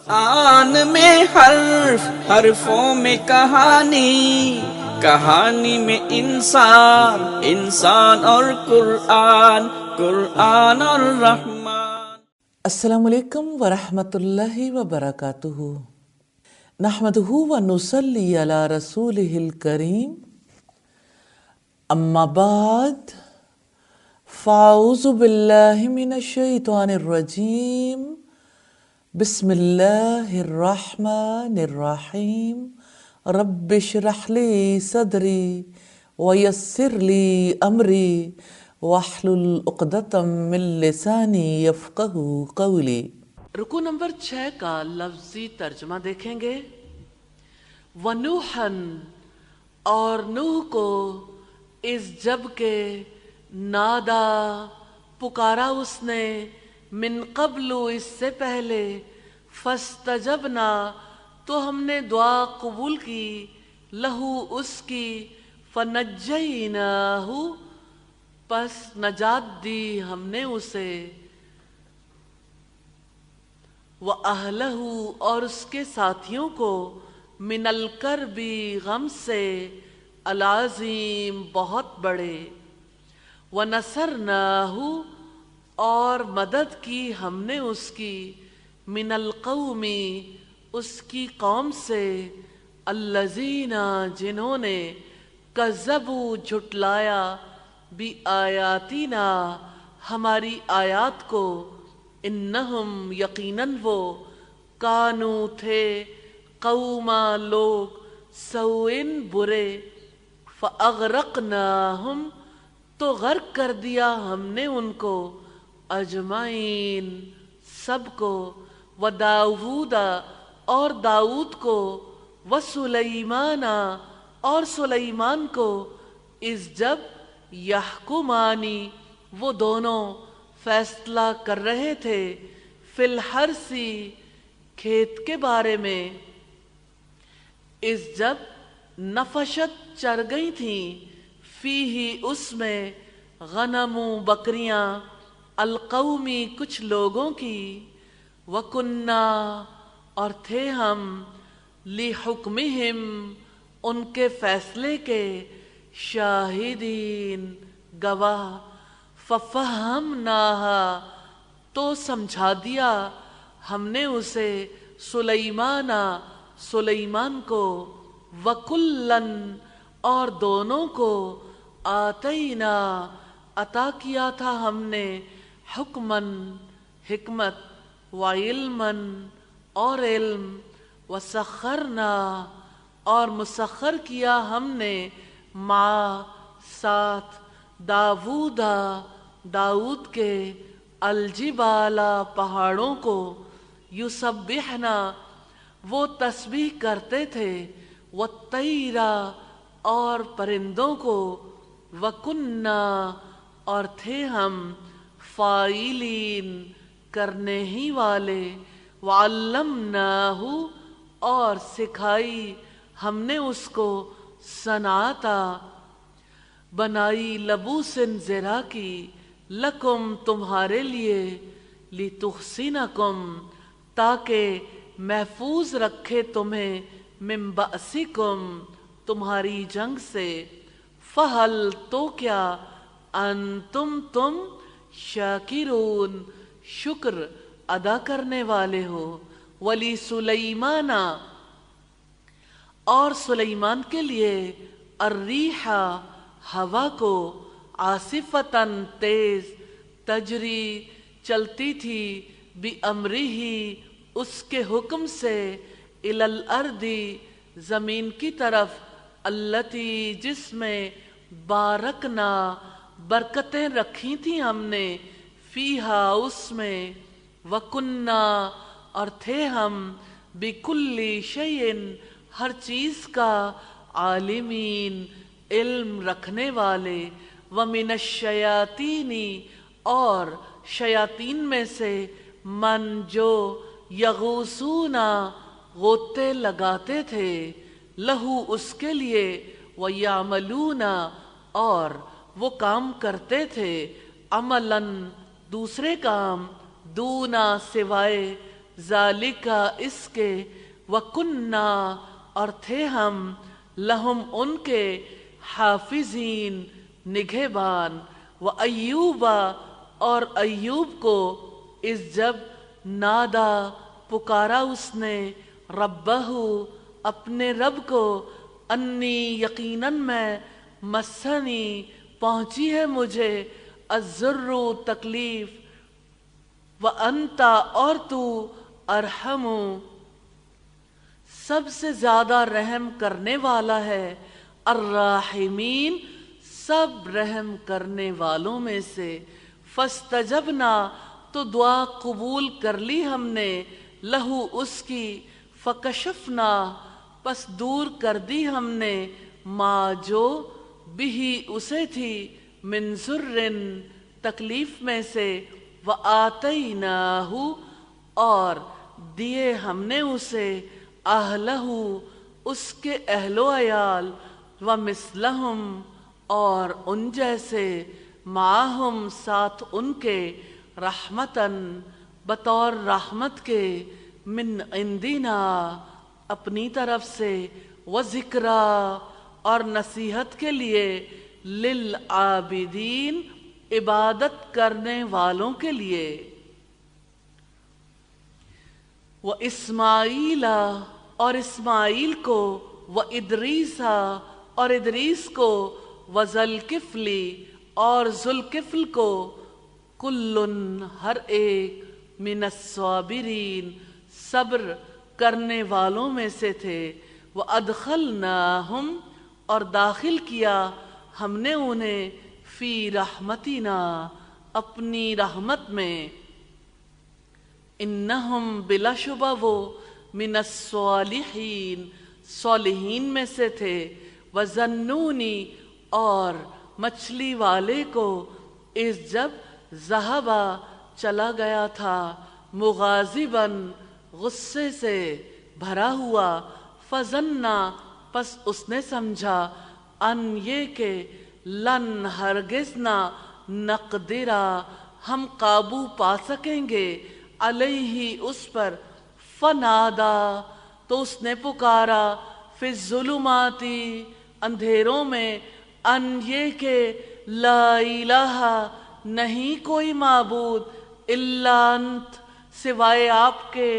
قرآن میں حرف، حرفوں میں کہانی، کہانی میں انسان، انسان اور قرآن، قرآن اور رحمان۔ السلام علیکم ورحمۃ اللہ وبرکاتہ۔ نحمدہ ونصلی علی رسولہ الکریم، اما بعد فاعوذ باللہ من الشیطان الرجیم، بسم اللہ الرحمن الرحیم۔ رب اشرح لی صدری ویسر لی امری واحلل عقدۃ من لسانی یفقہوا قولی۔ رکوع نمبر 6 کا لفظی ترجمہ دیکھیں گے۔ وَنُوحًا، اور نوح کو، اس جب کہ نادا، پکارا اس نے، من قبل، اس سے پہلے، فاستجبنا، تو ہم نے دعا قبول کی، لہو، اس کی، فنجیناہ، پس نجات دی ہم نے اسے، وَأَهْلَهُ، اور اس کے ساتھیوں کو، من الکرب، غم سے، العظیم، بہت بڑے، وَنَصَرْنَاهُ، اور مدد کی ہم نے اس کی، من القوم، اس کی قوم سے، الذین، جنہوں نے، کذبوا، جھٹلایا، بآیاتنا، ہماری آیات کو، انہم، یقیناً وہ، کانو، تھے، قوما، لوگ، سوءن، برے، فاغرقناہم، تو غرق کر دیا ہم نے ان کو، اجمعین، سب کو، وداود، اور داؤد کو، وسلیمان، اور سلیمان کو، اس جب، یحکمانی، وہ دونوں فیصلہ کر رہے تھے، فی الحرث، کھیت کے بارے میں، اس جب، نفشت، چر گئی تھیں، فیہ، اس میں، غنم، بکریاں، القومی، کچھ لوگوں کی، وَكُنَّا، اور تھے ہم، لِحُکْمِہِمْ، ان کے فیصلے کے، شاہدین، گواہ، فَفَهَّمْنَاهَا، تو سمجھا دیا ہم نے اسے، سلیمان کو، وَكُلًّا، اور دونوں کو، آتینا، عطا کیا تھا ہم نے، حکماً، حکمت، وعلماً، اور علم، وسخرنا، اور مسخر کیا ہم نے، مع، ساتھ، داود، داؤد کے، الجبال، پہاڑوں کو، یسبحنا، وہ تسبیح کرتے تھے، والطیر، اور پرندوں کو، وَكُنَّا، اور تھے ہم، فاعلین، کرنے ہی والے، وَعَلَّمْنَاهُ، اور سکھائی ہم نے اس کو، صنعت، بنائی، لبوسن، زرہ کی، لکم، تمہارے لیے، لتحصنکم، تاکہ محفوظ رکھے تمہیں، من بأسکم، تمہاری جنگ سے، فہل، تو کیا، انتم، تم، شاکرون، شکر ادا کرنے والے ہو، ولی سلیمان، اور سلیمان کے لیے، الریح، ہوا کو، عاصفتاً، تیز، تجری، چلتی تھی، بِأَمْرِهِ، اس کے حکم سے، الی الارض، زمین کی طرف، التی، جس میں، بارکنا، برکتیں رکھی تھیں ہم نے، فیہا، اس میں، وَكُنَّا، اور تھے ہم، بِكُلِّ شَيْءٍ، ہر چیز کا، عالمین، علم رکھنے والے، وَمِنَ الشَّيَاطِينِ، اور شیاطین میں سے، من، جو، یغوصون، غوطے لگاتے تھے، لہو، اس کے لیے، وَيَعْمَلُونَ، اور وہ کام کرتے تھے، عملاً، دوسرے کام، دونا، سوائے، ذالکا اس کے، وکننا اور تھے ہم، لہم ان کے، حافظین نگہبان، و ایوبا اور ایوب کو، اس جب نادا پکارا اس نے، ربہ اپنے رب کو، انی یقیناً میں، مسنی پہنچی ہے مجھے، الضر تکلیف، وانت اور تو، ارحم سب سے زیادہ رحم کرنے والا ہے، الراحمین سب رحم کرنے والوں میں سے، فاستجبنا تو دعا قبول کر لی ہم نے، لہو اس کی، فکشفنا پس دور کر دی ہم نے، ما جو بھی اسے تھی، من ضرن تکلیف میں سے، وآتیناہ اور دیے ہم نے اسے، اہلہ اس کے اہل و عیال، ومثلہم اور ان جیسے، معہم ساتھ ان کے، رحمتاً بطور رحمت کے، من عندنا اپنی طرف سے، وذکریٰ اور نصیحت کے لیے، للعابدین عبادت کرنے والوں کے لیے، و اسماعیل اور اسماعیل کو، و ادریسا اور ادریس کو، و ذوالکفلی اور ذوالکفل کو، کلن ہر ایک، من الصابرین صبر کرنے والوں میں سے تھے، وہ ادخلناہم اور داخل کیا ہم نے انہیں، فی رحمتنا اپنی رحمت میں، انہم بلا شبہ وہ، من الصالحین صالحین میں سے تھے، وظنونی اور مچھلی والے کو، اس جب ذہبا چلا گیا تھا، مغاضباً غصے سے بھرا ہوا، فظنا پس اس نے سمجھا، ان یہ کہ، لن ہرگز نہ، نقدرا ہم قابو پا سکیں گے، علیہ اس پر، فنادا تو اس نے پکارا، فی الظلمات اندھیروں میں، ان یہ کہ، لا الہ نہیں کوئی معبود، الا انت سوائے آپ کے،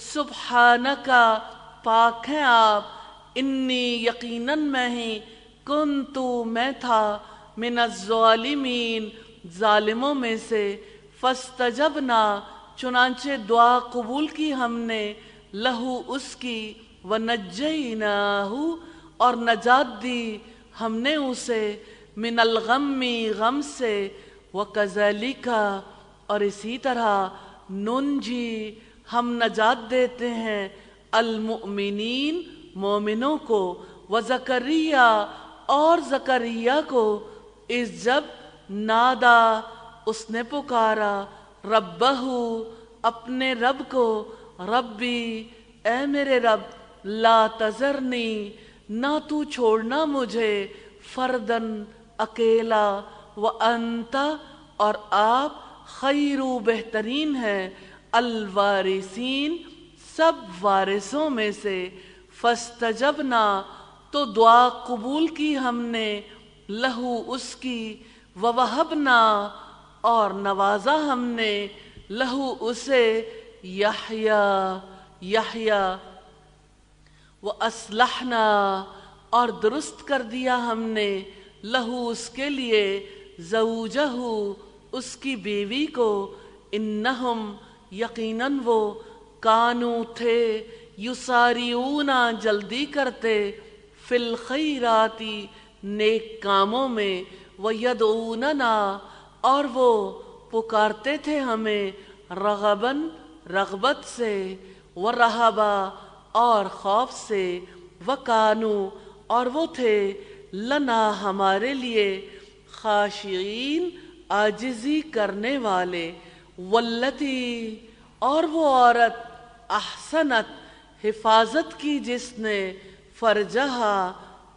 سبحانکا پاک ہیں آپ، انی یقیناً میں ہی، کنتو میں تھا، من الظالمین ظالموں میں سے، فاستجبنا چنانچہ دعا قبول کی ہم نے، لہو اس کی، ونجیناہ اور نجات دی ہم نے اسے، من الغم غم سے، وکذالک اور اسی طرح، ننجی ہم نجات دیتے ہیں، المؤمنین مومنوں کو، وزکریا اور زکریا کو، اس جب نادا اس نے پکارا، ربہ اپنے رب کو، ربی اے میرے رب، لا تذرنی نہ تو چھوڑنا مجھے، فردن اکیلا، وانت اور آپ، خیر بہترین ہے، الوارثین سب وارثوں میں سے، فاستجبنا تو دعا قبول کی ہم نے، لہو اس کی، ووہبنا اور نوازا ہم نے، لہو اسے، یحییٰ وَأَصْلَحْنَا اور درست کر دیا ہم نے، لہو اس کے لیے، زوجہ اس کی بیوی کو، انہم یقیناً وہ، کانو تھے، یساریون جلدی کرتے، فی الخیرات نیک کاموں میں، ویدعوننا اور وہ پکارتے تھے ہمیں، رغباً رغبت سے، ورہبا اور خوف سے، وکانو اور وہ تھے، لنا ہمارے لیے، خاشعین عاجزی کرنے والے، والتی اور وہ عورت، احسنت حفاظت کی جس نے، فرجہا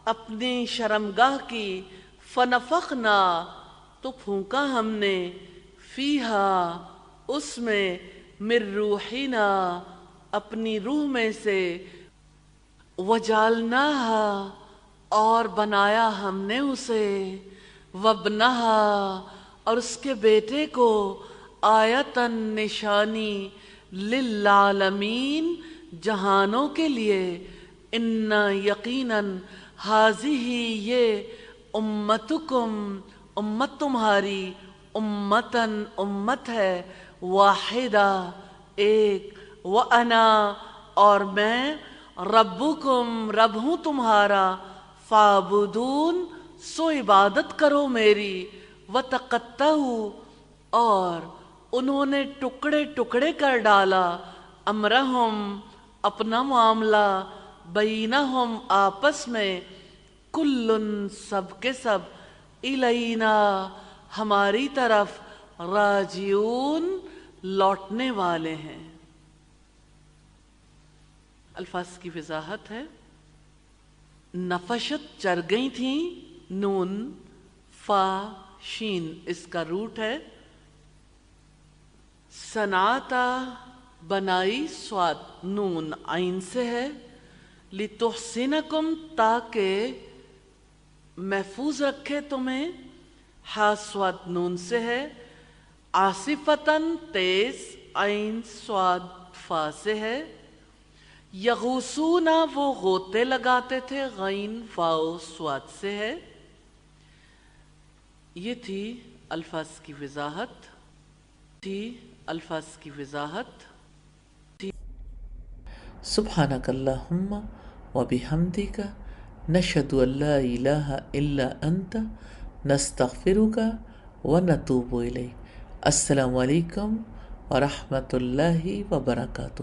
اپنی شرمگاہ کی، فنفخنا تو پھونکا ہم نے، فیہا اس میں، من روحنا اپنی روح میں سے، وجالناہا اور بنایا ہم نے اسے، وابنہا اور اس کے بیٹے کو، آیتن نشانی، للعالمین جہانوں کے لیے، ان یقیناً حاضی یہ امتکم امت تمہاری، امتن امت ہے، واحدہ ایک، وانا اور میں، ربکم رب ہوں تمہارا، فاعبدون سو عبادت کرو میری، وتقطعوا اور انہوں نے ٹکڑے ٹکڑے کر ڈالا، امرہم اپنا معاملہ، بینہم آپس میں، کلن سب کے سب، الینا ہماری طرف، راجعون لوٹنے والے ہیں۔ الفاظ کی وضاحت ہے، نفشت چر گئی تھیں، نون فا شین اس کا روٹ ہے، صنعتا بنائی، سواد نون عین سے ہے، لتحسنکم تاکہ محفوظ رکھے تمہیں، ہا سواد نون سے ہے، آصفتاً تیز، عین سواد فا سے ہے، یغوسونا وہ غوطے لگاتے تھے، غین فاؤ سواد سے ہے۔ یہ تھی الفاظ کی وضاحت۔ سبحانک اللہم وبحمدک، نشہد ان لا الہ الا انت، نستغفرک ونتوب الیک۔ السلام علیکم ورحمۃ اللہ وبرکاتہ۔